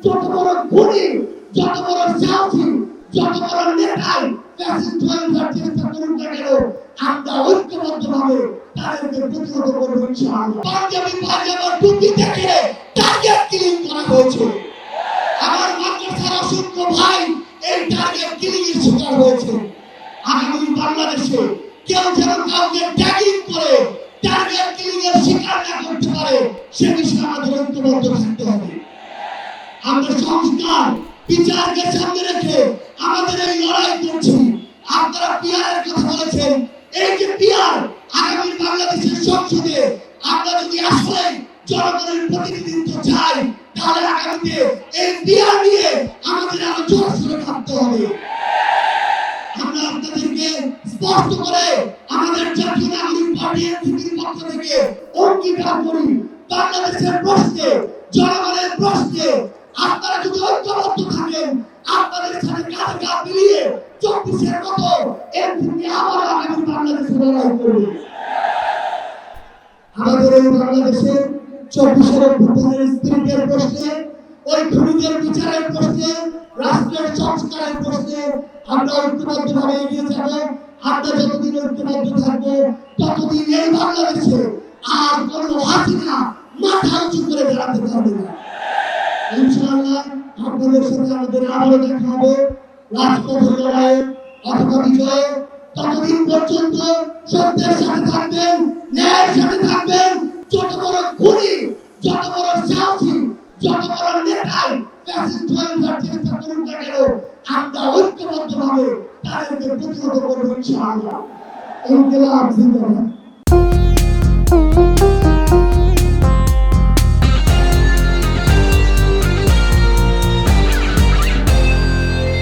যত বড় খুনি, যত বড় সাহসী, যত বড় নেতাই ফ্যাসিস্ট হয়ে ওঠার চেষ্টা করুন না কেন, আমরা ঐক্যবদ্ধভাবে তাদেরকে প্রতিহত করবো ইনশাআল্লাহ। পাঞ্জাবি পায়জামার টুপি দেখে টার্গেট কিলিং করা হয়েছে। আমার মাদ্রাসার অসংখ্য ভাই এই টার্গেট কিলিং এর শিকার হয়েছে। আগামী বাংলাদেশে কেউ যেন কাউকে ট্যাগিং করে টার্গেট কিলিং এর শিকার না করতে পারে, সে বিষয়ে আমাদের ঐক্যবদ্ধ থাকতে হবে। আমরা সংস্কার বিচারকে সামনে রেখে আমাদের এই লড়াই করছি। আপনারা পিয়ারের কথা বলেছেন, এই যে পিয়ার আগামী বাংলাদেশের সংসদে আমরা যদি আসলে জনগণের প্রতিনিধিত্ব চাই, তাহলে আগামীতে এই পিয়ার নিয়ে আমাদের আরো জোরসোরে ভাবতে হবে। আমরা আপনাদেরকে স্পষ্ট করে আমাদের জাতীয় নাগরিক পার্টি এনসিপির পক্ষ থেকে অঙ্গীকার করি, বাংলাদেশের প্রশ্নে, জনগণের প্রশ্নে আপনারা যদি ঐক্যবদ্ধ থাকেন, আপনাদের সাথে কাঁধে কাঁধ মিলিয়ে 24-এর মতো এনসিপি আবার আগামী বাংলাদেশে লড়াই করবে। আমাদের এই বাংলাদেশে 24-এর অভ্যুত্থানের স্পিরিটের প্রশ্নে, ওই খুনিদের বিচারের প্রশ্নে, রাষ্ট্রের সংস্কারের প্রশ্নে আমরা ঐক্যবদ্ধভাবে এগিয়ে যাব। আমরা যতদিন ঐক্যবদ্ধ থাকবো, ততদিন এই বাংলাদেশে আর কোনো হাসিনা মাথা উঁচু করে দাঁড়াতে পারবে না। ইনশাআল্লাহ আপনাদের সাথে আমাদের আবারও দেখা হবে রাজপথের লড়াইয়ে অথবা বিজয়ে। ততদিন পর্যন্ত সত্যের সাথে থাকবেন, ন্যায়ের সাথে থাকবেন। যত বড় খুনি, যত বড় সাহসী, যত বড় নেতাই ফ্যাসিস্ট হয়ে ওঠার চেষ্টা করুন না কেন, আমরা ঐক্যবদ্ধভাবে তাদেরকে প্রতিহত করবো ইনশাআল্লাহ। ইনকিলাব জিন্দাবাদ।